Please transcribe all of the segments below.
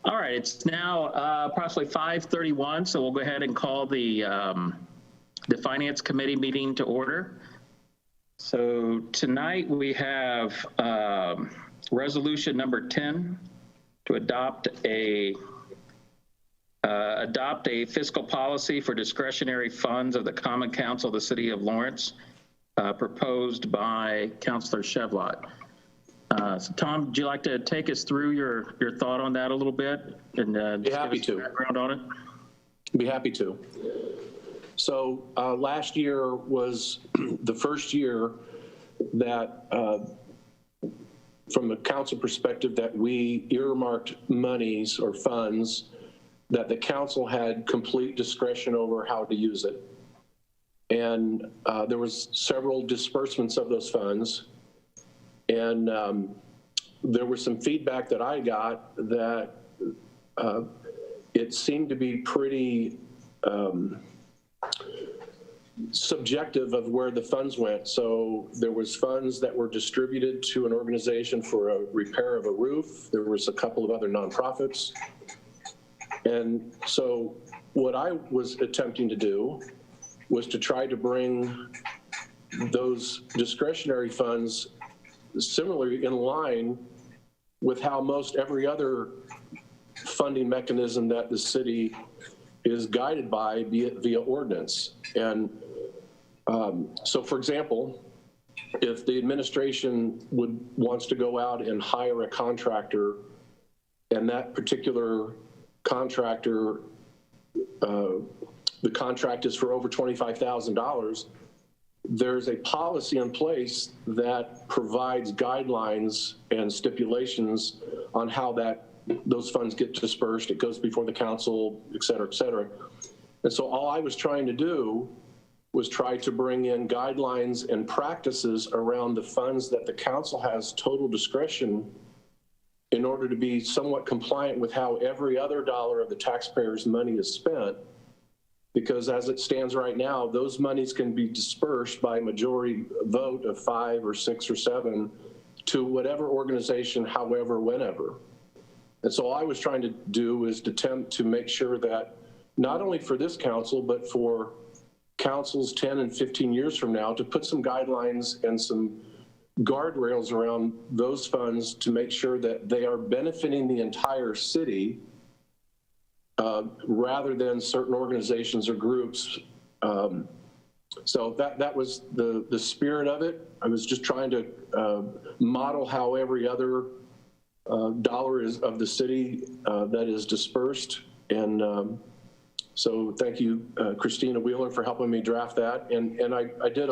All right, it's now approximately 5:31, so we'll go ahead and call the Finance Committee meeting to order. So tonight we have resolution number 10 to adopt a fiscal policy for discretionary funds of the Common Council of the City of Lawrence, proposed by Councilor Chevlot. So Tom, would you like to take us through your thought on that a little bit and be happy to. Background on it? Be happy to. So last year was the first year that, from a council perspective, that we earmarked monies or funds that the council had complete discretion over how to use it. And there was several disbursements of those funds. And there was some feedback that I got that it seemed to be pretty subjective of where the funds went. So there was funds that were distributed to an organization for a repair of a roof. There was a couple of other nonprofits. And so what I was attempting to do was to try to bring those discretionary funds similarly in line with how most every other funding mechanism that the city is guided by via ordinance. And so, for example, if the administration wants to go out and hire a contractor, and that particular contractor, the contract is for over $25,000, there's a policy in place that provides guidelines and stipulations on how those funds get dispersed. It goes before the council, et cetera, et cetera. And so all I was trying to do was try to bring in guidelines and practices around the funds that the council has total discretion in order to be somewhat compliant with how every other dollar of the taxpayers' money is spent. Because as it stands right now, those monies can be dispersed by majority vote of 5 or 6 or 7 to whatever organization, however, whenever. And so all I was trying to do is to attempt to make sure that not only for this council, but for councils 10 and 15 years from now, to put some guidelines and some guardrails around those funds to make sure that they are benefiting the entire city rather than certain organizations or groups. So that was the spirit of it. I was just trying to model how every other dollar is of the city that is dispersed. And so thank you, Christina Wheeler, for helping me draft that. And I did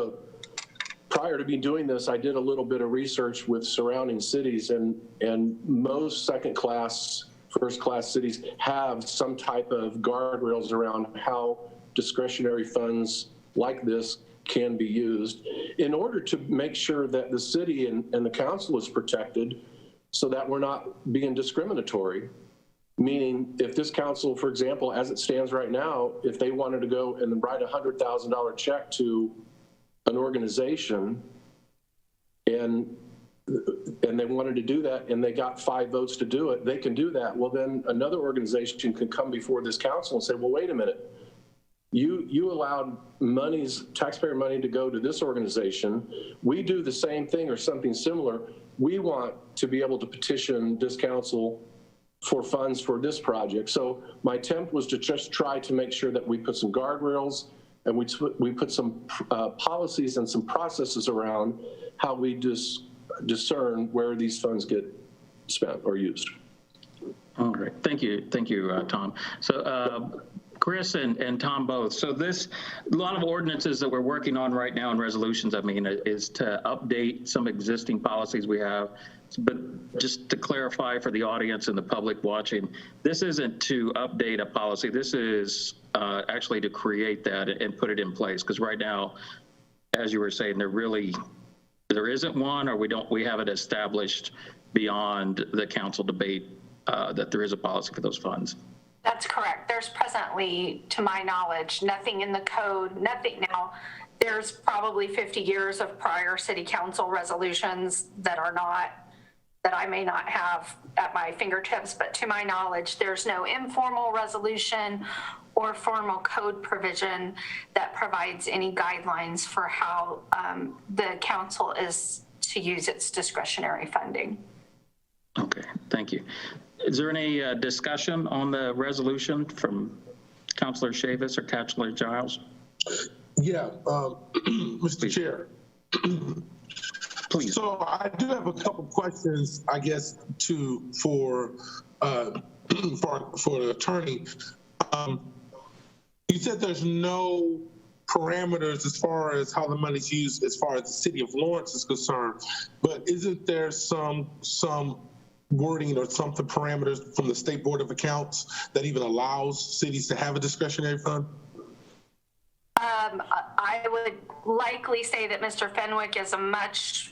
prior to me doing this, I did a little bit of research with surrounding cities, and most second-class, first-class cities have some type of guardrails around how discretionary funds like this can be used in order to make sure that the city and the council is protected so that we're not being discriminatory. Meaning, if this council, for example, as it stands right now, if they wanted to go and write a $100,000 check to an organization and they wanted to do that and they got 5 votes to do it, they can do that. Well, then another organization can come before this council and say, well, wait a minute. You allowed taxpayer money to go to this organization. We do the same thing or something similar. We want to be able to petition this council for funds for this project. So my attempt was to just try to make sure that we put some guardrails and we put some policies and some processes around how we discern where these funds get spent or used. All right, thank you, Tom. So Chris and Tom both. So a lot of ordinances that we're working on right now and resolutions, is to update some existing policies we have. But just to clarify for the audience and the public watching, this isn't to update a policy. This is actually to create that and put it in place. Because right now, as you were saying, there isn't one, or we haven't established beyond the council debate that there is a policy for those funds. That's correct. There's presently, to my knowledge, nothing in the code, nothing. Now, there's probably 50 years of prior city council resolutions that are not that I may not have at my fingertips, but to my knowledge, there's no informal resolution or formal code provision that provides any guidelines for how the council is to use its discretionary funding. Okay, thank you. Is there any discussion on the resolution from Councilor Chavis or Councilor Giles? Yeah, Mr. Chair. Please. So I do have a couple questions, I guess, for the attorney. You said there's no parameters as far as how the money's used as far as the city of Lawrence is concerned, but isn't there some wording or something, parameters from the State Board of Accounts that even allows cities to have a discretionary fund? I would likely say that Mr. Fenwick is a much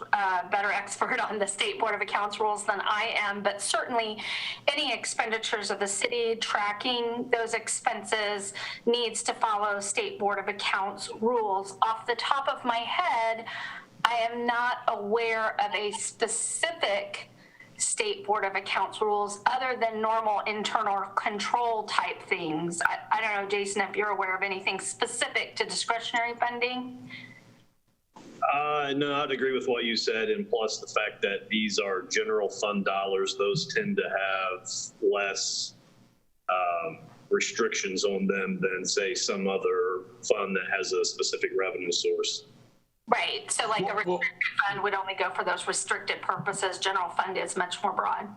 better expert on the State Board of Accounts rules than I am, but certainly any expenditures of the city tracking those expenses needs to follow State Board of Accounts rules. Off the top of my head, I am not aware of a specific State Board of Accounts rules other than normal internal control type things. I don't know, Jason, if you're aware of anything specific to discretionary funding? No, I'd agree with what you said, and plus the fact that these are general fund dollars, those tend to have less restrictions on them than, say, some other fund that has a specific revenue source. Right, so like a restricted fund would only go for those restricted purposes. General fund is much more broad.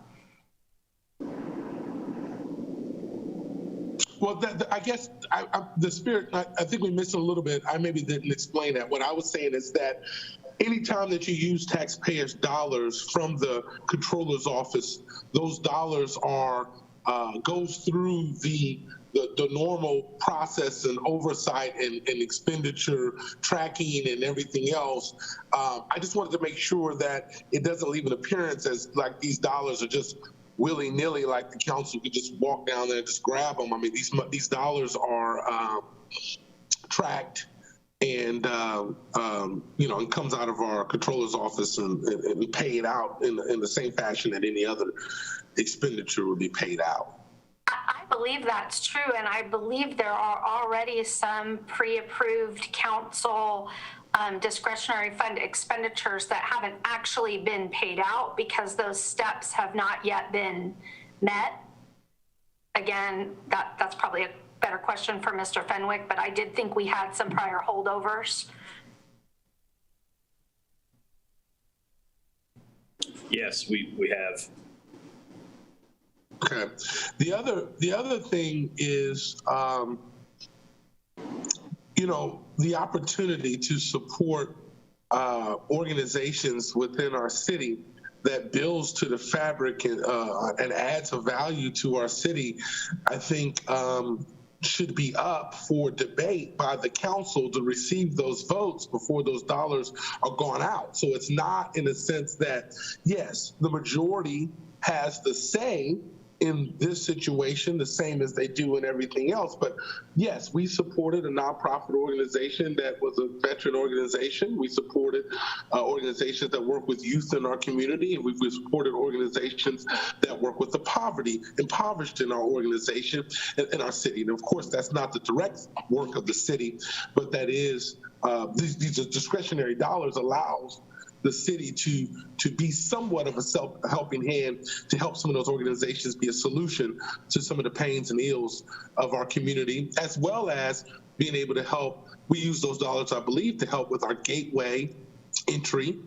Well, I guess the spirit, I think we missed a little bit. I maybe didn't explain that. What I was saying is that anytime that you use taxpayers' dollars from the controller's office, those dollars are goes through the normal process and oversight and expenditure tracking and everything else. I just wanted to make sure that it doesn't leave an appearance as like these dollars are just willy-nilly, like the council could just walk down there and just grab them. I mean, these dollars are tracked and and comes out of our controller's office and paid out in the same fashion that any other expenditure would be paid out. I believe that's true, and I believe there are already some pre-approved council discretionary fund expenditures that haven't actually been paid out because those steps have not yet been met. Again, that's probably a better question for Mr. Fenwick, but I did think we had some prior holdovers. Yes, we have. Okay. The other thing is, the opportunity to support organizations within our city that builds to the fabric and adds a value to our city, I think should be up for debate by the council to receive those votes before those dollars are gone out. So it's not in a sense that, yes, the majority has the say in this situation, the same as they do in everything else. But yes, we supported a nonprofit organization that was a veteran organization. We supported organizations that work with youth in our community, and we've supported organizations that work with the impoverished in our organization, in our city. And of course, that's not the direct work of the city, but that is, these discretionary dollars allows the city to be somewhat of a helping hand to help some of those organizations be a solution to some of the pains and ills of our community, as well as being able to help. We use those dollars, I believe, to help with our gateway entry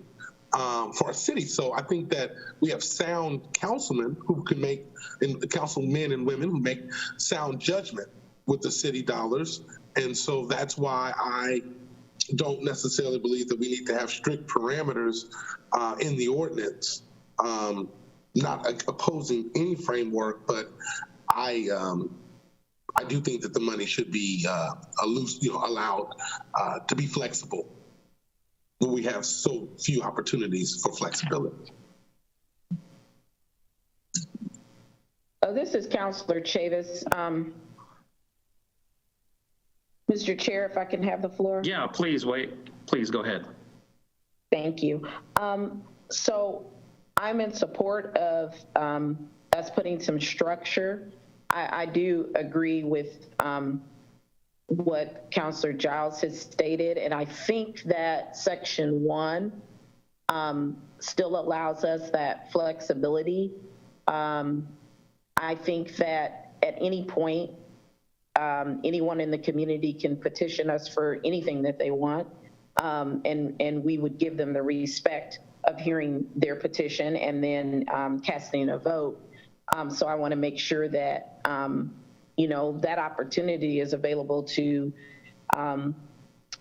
for our city. So I think that we have sound councilmen who can make, and councilmen and women who make sound judgment with the city dollars. And so that's why I don't necessarily believe that we need to have strict parameters in the ordinance. Not opposing any framework, but I do think that the money should be allowed to be flexible when we have so few opportunities for flexibility. This is Councilor Chavis. Mr. Chair, if I can have the floor. Yeah, please wait. Please go ahead. Thank you. So I'm in support of us putting some structure. I do agree with what Councilor Giles has stated, and I think that Section 1 still allows us that flexibility. I think that at any point, anyone in the community can petition us for anything that they want, and we would give them the respect of hearing their petition and then casting a vote. So I want to make sure that, that opportunity is available to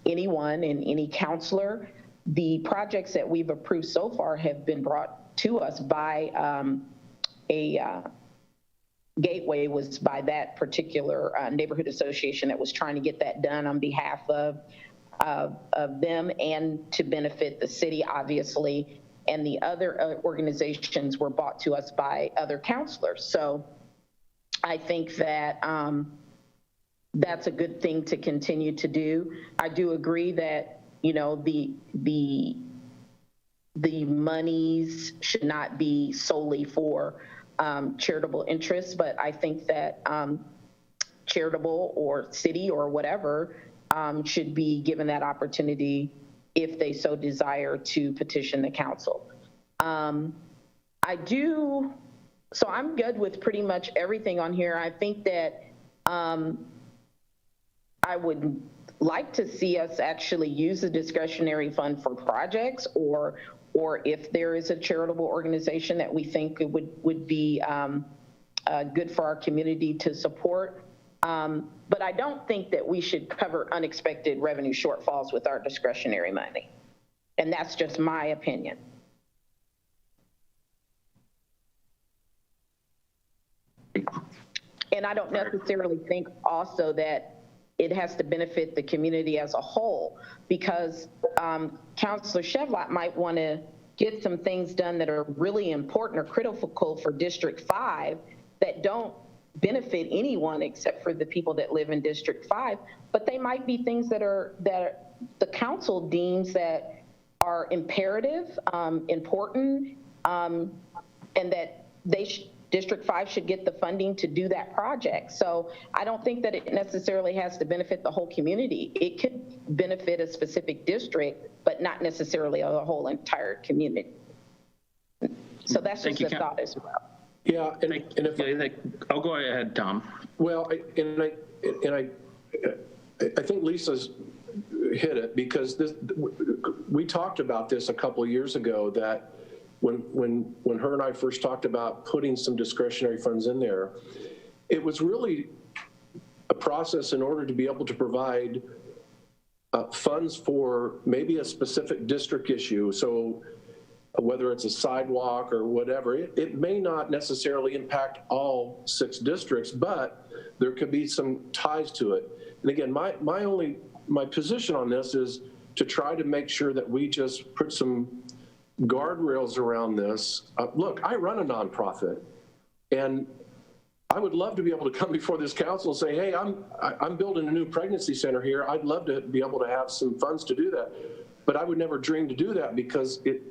anyone and any counselor. The projects that we've approved so far have been brought to us by Gateway was by that particular neighborhood association that was trying to get that done on behalf of them and to benefit the city, obviously. And the other organizations were brought to us by other counselors. So I think that that's a good thing to continue to do. I do agree that, the monies should not be solely for charitable interests, but I think that charitable or city or whatever should be given that opportunity if they so desire to petition the council. So I'm good with pretty much everything on here. I think that I would like to see us actually use the discretionary fund for projects, or if there is a charitable organization that we think would be good for our community to support. But I don't think that we should cover unexpected revenue shortfalls with our discretionary money. And that's just my opinion. And I don't necessarily think also that it has to benefit the community as a whole, because Councilor Chevlot might want to get some things done that are really important or critical for District 5 that don't benefit anyone except for the people that live in District 5, but they might be things that the council deems that are imperative, important, and that District 5 should get the funding to do that project. So I don't think that it necessarily has to benefit the whole community. It could benefit a specific district, but not necessarily the whole entire community. So that's just a thought as well. Yeah, I'll go ahead, Tom. Well, I think Lisa's hit it, because we talked about this a couple of years ago, that when her and I first talked about putting some discretionary funds in there, it was really a process in order to be able to provide funds for maybe a specific district issue. So whether it's a sidewalk or whatever, it may not necessarily impact all 6 districts, but there could be some ties to it. And again, my position on this is to try to make sure that we just put some guardrails around this. Look, I run a nonprofit, and I would love to be able to come before this council and say, hey, I'm building a new pregnancy center here. I'd love to be able to have some funds to do that. But I would never dream to do that, because it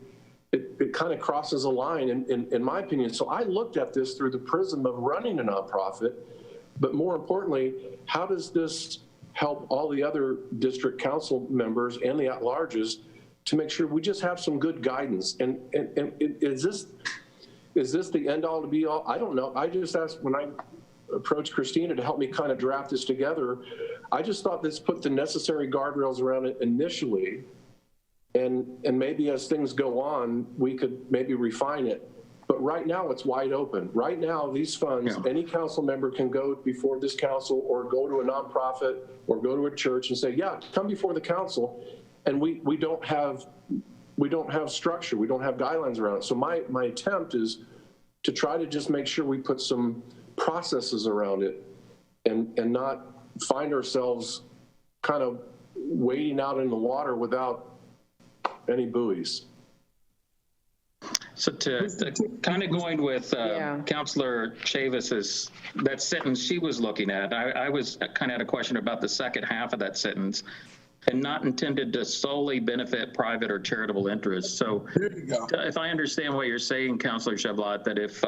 kind of crosses a line, in my opinion. So I looked at this through the prism of running a nonprofit, but more importantly, how does this help all the other district council members and the at-larges to make sure we just have some good guidance? And is this the end all to be all? I don't know. I just asked, when I approached Christina to help me kind of draft this together, I just thought this put the necessary guardrails around it initially. And maybe as things go on, we could maybe refine it. But right now, it's wide open. Right now, these funds, any council member can go before this council, or go to a nonprofit, or go to a church and say, yeah, come before the council. And we don't have structure. We don't have guidelines around it. So my attempt is to try to just make sure we put some processes around it, and not find ourselves kind of wading out in the water without any buoys. So to kind of going with Councilor Chavis's, that sentence she was looking at, I was kind of had a question about the second half of that sentence. and not intended to solely benefit private or charitable interests. So There you go. if I understand what you're saying, Councilor Chevlot, that if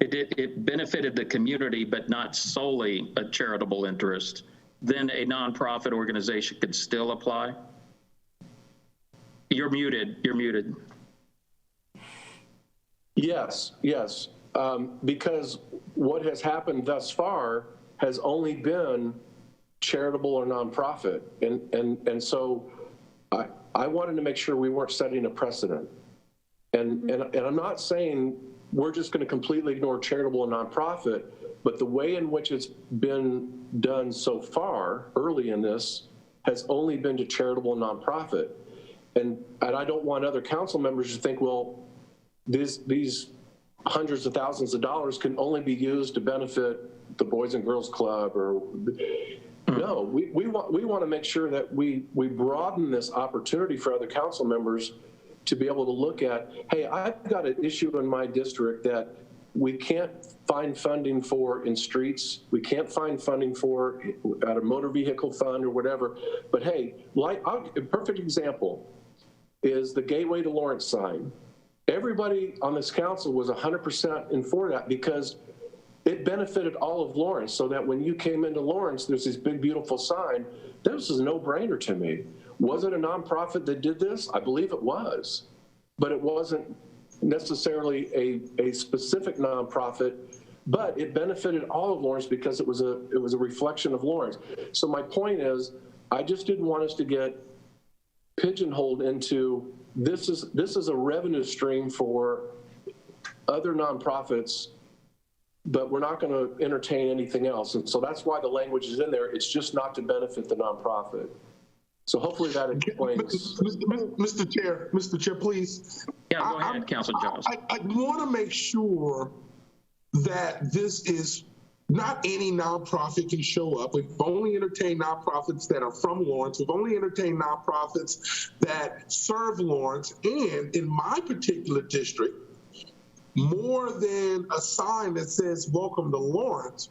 it benefited the community, but not solely a charitable interest, then a nonprofit organization could still apply? You're muted. You're muted. Yes, yes. Because what has happened thus far has only been charitable or nonprofit. And so I wanted to make sure we weren't setting a precedent. And I'm not saying we're just going to completely ignore charitable and nonprofit, but the way in which it's been done so far, early in this, has only been to charitable and nonprofit. And I don't want other council members to think, well, these hundreds of thousands of dollars can only be used to benefit the Boys and Girls Club or no, we want to make sure that we broaden this opportunity for other council members to be able to look at, hey, I've got an issue in my district that we can't find funding for in streets, we can't find funding for at a motor vehicle fund or whatever. But hey, like a perfect example is the Gateway to Lawrence sign. Everybody on this council was 100% in for that because it benefited all of Lawrence, so that when you came into Lawrence, there's this big, beautiful sign. This is a no-brainer to me. Was it a nonprofit that did this? I believe it was, but it wasn't necessarily a specific nonprofit, but it benefited all of Lawrence because it was a reflection of Lawrence. So my point is, I just didn't want us to get pigeonholed into this is a revenue stream for other nonprofits, but we're not going to entertain anything else. And so that's why the language is in there. It's just not to benefit the nonprofit. So hopefully that explains. Mr. Chair, please. Yeah, go ahead, Councilor Jones. I want to make sure that this is not any nonprofit can show up. We've only entertained nonprofits that are from Lawrence. We've only entertained nonprofits that serve Lawrence. And in my particular district, more than a sign that says welcome to Lawrence,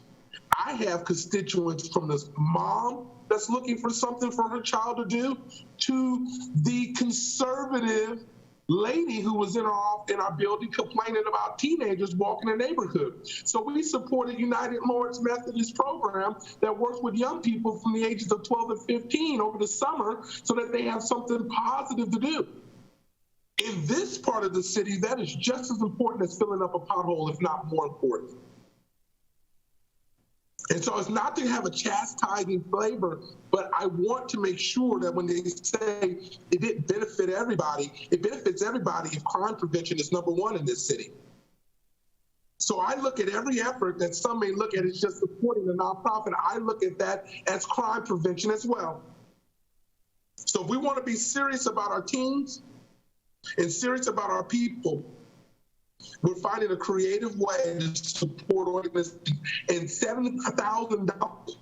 I have constituents from this mom that's looking for something for her child to do to the conservative lady who was in our building complaining about teenagers walking the neighborhood. So we supported United Lawrence Methodist program that works with young people from the ages of 12 and 15 over the summer so that they have something positive to do. In this part of the city, that is just as important as filling up a pothole, if not more important. And so it's not to have a chastising flavor, but I want to make sure that when they say it didn't benefit everybody, it benefits everybody if crime prevention is number one in this city. So I look at every effort that some may look at as just supporting a nonprofit. I look at that as crime prevention as well. So if we want to be serious about our teams and serious about our people, we're finding a creative way to support organizations, and $7,000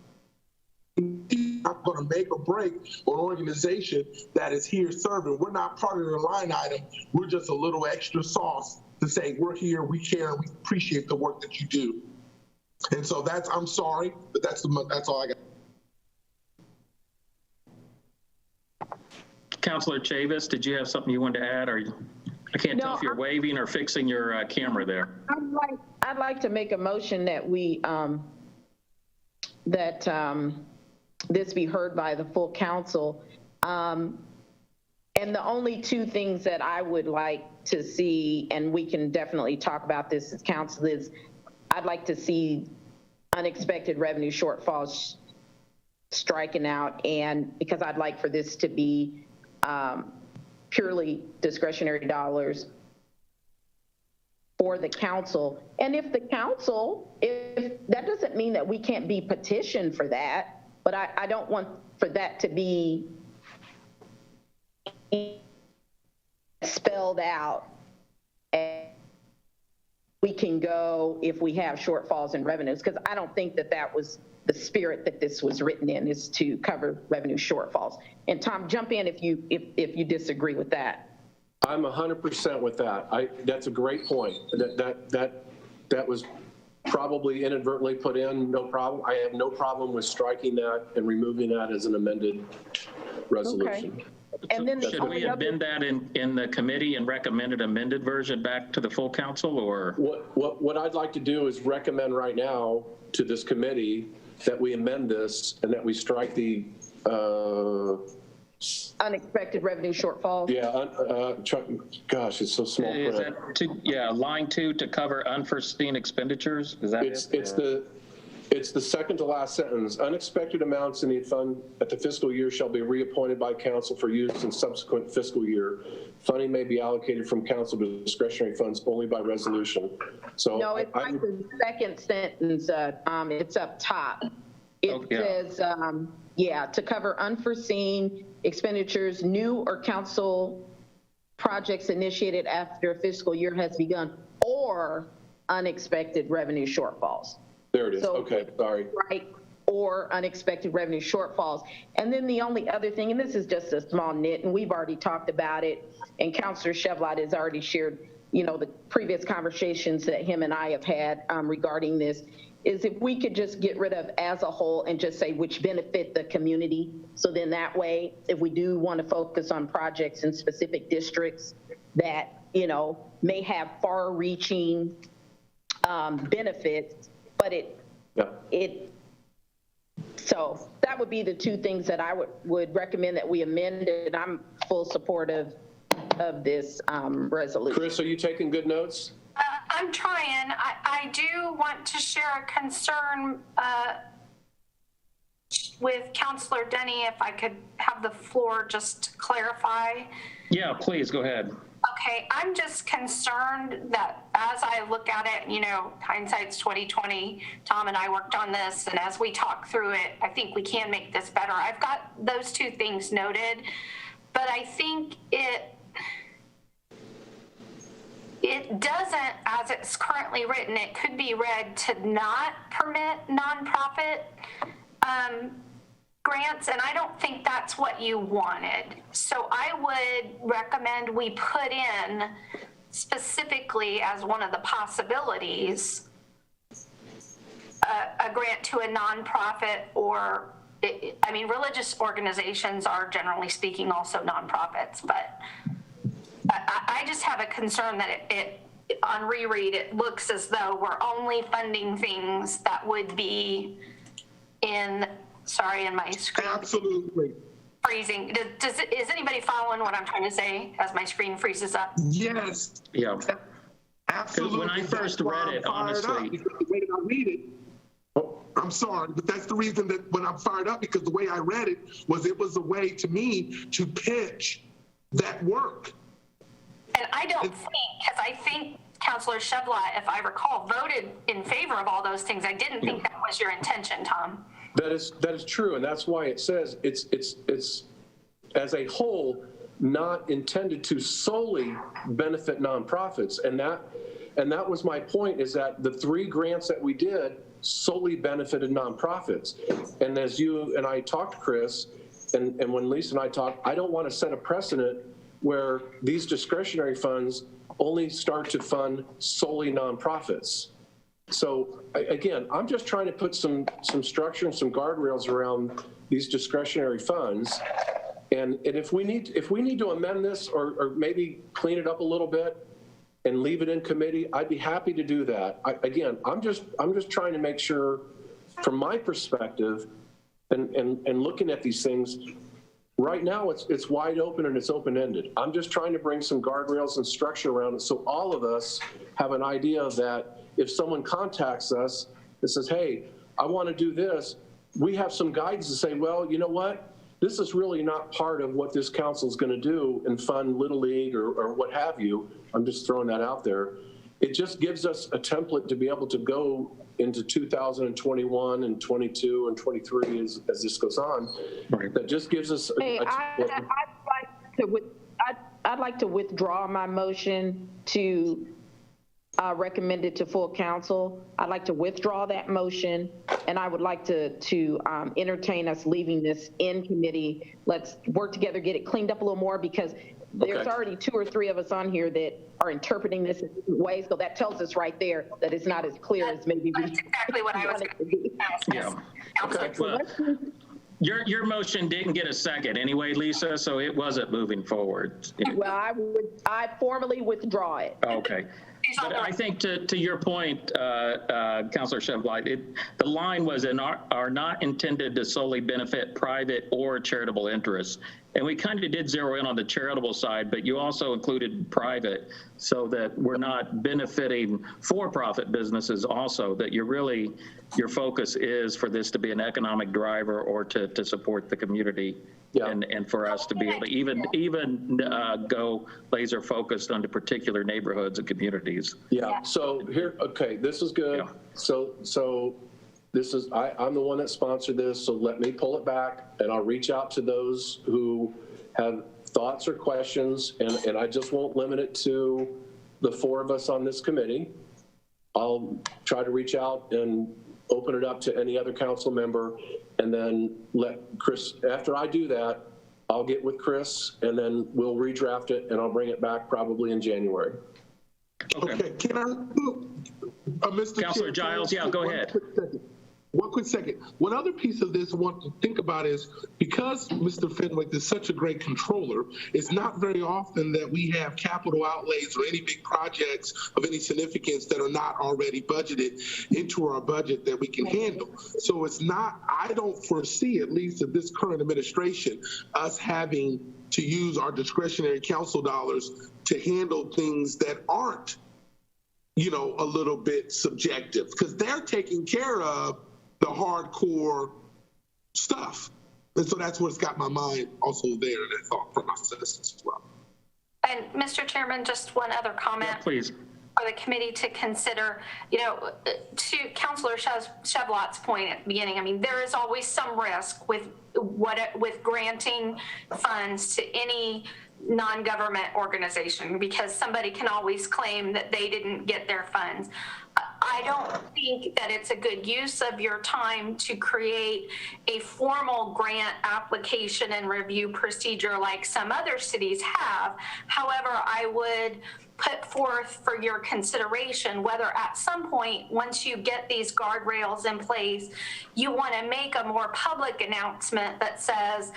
not going to make or break an organization that is here serving. We're not part of the line item. We're just a little extra sauce to say we're here, we care, and we appreciate the work that you do. And so I'm sorry, but that's all I got. Councilor Chavis, did you have something you wanted to add? Or I can't tell if you're waving or fixing your camera there. I'd like to make a motion that we this be heard by the full council. And the only two things that I would like to see, and we can definitely talk about this as council, is I'd like to see unexpected revenue shortfalls striking out, and because I'd like for this to be purely discretionary dollars for the council. And if the council, if that doesn't mean that we can't be petitioned for that, but I don't want for that to be spelled out. And we can go if we have shortfalls in revenues, because I don't think that that was the spirit that this was written in, is to cover revenue shortfalls. And Tom, jump in if you disagree with that. I'm 100% with that. That's a great point. That was probably inadvertently put in, no problem. I have no problem with striking that and removing that as an amended resolution. And then the Should we only other, amend that in the committee and recommend an amended version back to the full council, or? What I'd like to do is recommend right now to this committee that we amend this and that we strike the, unexpected revenue shortfalls. gosh, it's so small Is print. that line 2 to cover unforeseen expenditures? Is that it? It's the second to last sentence. Unexpected amounts in the fund at the fiscal year shall be reappointed by council for use in subsequent fiscal year. Funding may be allocated from council to discretionary funds only by resolution. So No, it's like the second sentence, it's up top. It says, to cover unforeseen expenditures, new or council projects initiated after a fiscal year has begun, or unexpected revenue shortfalls. There it is. So- Okay, sorry. Right, or unexpected revenue shortfalls. And then the only other thing, and this is just a small nit, and we've already talked about it, and Councilor Chevlot has already shared, the previous conversations that him and I have had regarding this, is if we could just get rid of as a whole and just say which benefit the community. So then that way, if we do want to focus on projects in specific districts that, may have far-reaching benefits, but so that would be the two things that I would recommend that we amend, and I'm full support of this resolution. Chris, are you taking good notes? I'm trying. I do want to share a concern with Councilor Denny, if I could have the floor just to clarify. Yeah, please, go ahead. Okay, I'm just concerned that as I look at it, hindsight's 20/20. Tom and I worked on this, and as we talk through it, I think we can make this better. I've got those two things noted, but I think it doesn't, as it's currently written, it could be read to not permit nonprofit grants, and I don't think that's what you wanted. So I would recommend we put in specifically as one of the possibilities a grant to a nonprofit, or religious organizations are generally speaking also nonprofits, but I just have a concern that it on reread, it looks as though we're only funding things that would be in my screen. Absolutely. Freezing. Is anybody following what I'm trying to say as my screen freezes up? Yes. Yeah. Absolutely. When I first read it, honestly. Because the way I read it, I'm sorry, but that's the reason that when I'm fired up, because the way I read it was a way to me to pitch that work. And I don't think, because I think Councilor Chevlot, if I recall, voted in favor of all those things. I didn't think that was your intention, Tom. That is true, and that's why it says it's as a whole not intended to solely benefit nonprofits, and that was my point, is that the 3 grants that we did solely benefited nonprofits. And as you and I talked, Chris, and when Lisa and I talked, I don't want to set a precedent where these discretionary funds only start to fund solely nonprofits. So again, I'm just trying to put some structure and some guardrails around these discretionary funds. And if we need to amend this or maybe clean it up a little bit and leave it in committee, I'd be happy to do that. I'm just trying to make sure, from my perspective, and looking at these things, right now it's wide open and it's open-ended. I'm just trying to bring some guardrails and structure around it so all of us have an idea that if someone contacts us and says, hey, I want to do this, we have some guidance to say, well, you know what? This is really not part of what this council is going to do and fund Little League or what have you. I'm just throwing that out there. It just gives us a template to be able to go into 2021 and 22 and 23 as this goes on. Right. That just gives us Hey, I'd like to withdraw my motion to recommend it to full council. I'd like to withdraw that motion, and I would like to entertain us leaving this in committee. Let's work together, get it cleaned up a little more, because there's already 2 or 3 of us on here that are interpreting this in different ways. So that tells us right there that it's not as clear as maybe we. That's exactly what I was going to ask. Yeah. Okay. Well, Your motion didn't get a second anyway, Lisa, so it wasn't moving forward. Well, I formally withdraw it. Okay. But I think to your point, Councilor Chevalier, the line was are not intended to solely benefit private or charitable interests. And we kind of did zero in on the charitable side, but you also included private, so that we're not benefiting for-profit businesses also, that your focus is for this to be an economic driver or to support the community. Yeah. And for us to be able to even go laser focused on the particular neighborhoods and communities. Yeah, so here, okay, this is good. Yeah. So this is, I'm the one that sponsored this, so let me pull it back, and I'll reach out to those who have thoughts or questions, and I just won't limit it to the 4 of us on this committee. I'll try to reach out and open it up to any other council member, and then let Chris, after I do that, I'll get with Chris, and then we'll redraft it, and I'll bring it back probably in January. Okay, can I, Mr. Councilor Chair, Giles, yeah, go ahead. One quick second. One other piece of this I want to think about is, because Mr. Fenwick is such a great controller, it's not very often that we have capital outlays or any big projects of any significance that are not already budgeted into our budget that we can handle. So it's not, I don't foresee, at least of this current administration, us having to use our discretionary council dollars to handle things that aren't, you know, a little bit subjective, because they're taking care of the hardcore stuff. And so that's what's got my mind also there, and that thought process as well. And Mr. Chairman, just one other comment. Yeah, please. For the committee to consider, you know, to Councilor Chevlot's point at the beginning, I mean, there is always some risk with granting funds to any non-government organization, because somebody can always claim that they didn't get their funds. I don't think that it's a good use of your time to create a formal grant application and review procedure like some other cities have. However, I would put forth for your consideration whether at some point, once you get these guardrails in place, you want to make a more public announcement that says,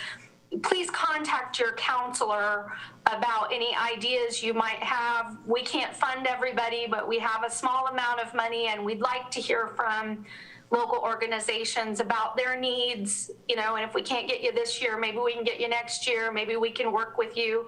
please contact your counselor about any ideas you might have. We can't fund everybody, but we have a small amount of money, and we'd like to hear from local organizations about their needs, you know, and if we can't get you this year, maybe we can get you next year, maybe we can work with you.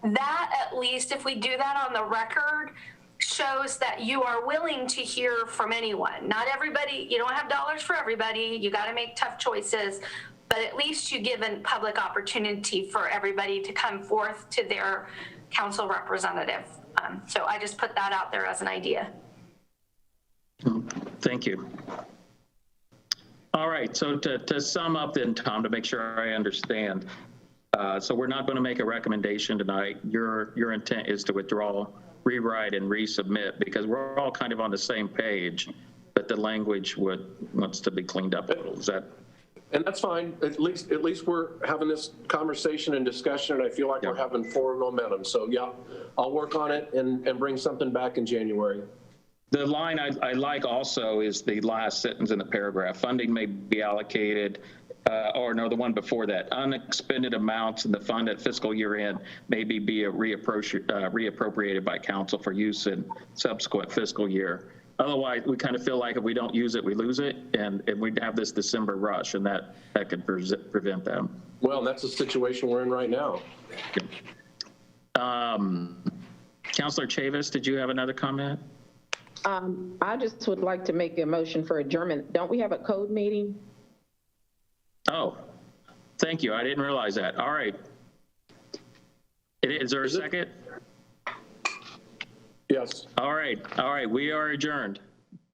That, at least if we do that on the record, shows that you are willing to hear from anyone. Not everybody, you don't have dollars for everybody, you got to make tough choices, but at least you give a public opportunity for everybody to come forth to their council representative. So I just put that out there as an idea. Thank you. All right, so to sum up then, Tom, to make sure I understand, so we're not going to make a recommendation tonight. Your intent is to withdraw, rewrite, and resubmit, because we're all kind of on the same page, but the language wants to be cleaned up a little. Is that? And that's fine. At least we're having this conversation and discussion, and I feel like we're having forward momentum. So yeah, I'll work on it and bring something back in January. The line I like also is the last sentence in the paragraph. Funding may be allocated, or no, the one before that. Unexpended amounts in the fund at fiscal year end may be reappropriated by council for use in subsequent fiscal year. Otherwise, we kind of feel like if we don't use it, we lose it, and we'd have this December rush, and that could prevent them. Well, that's the situation we're in right now. Councilor Chavis, did you have another comment? I just would like to make a motion for adjournment. Don't we have a code meeting? Oh, thank you. I didn't realize that. All right. Is there a second? Yes. All right. We are adjourned.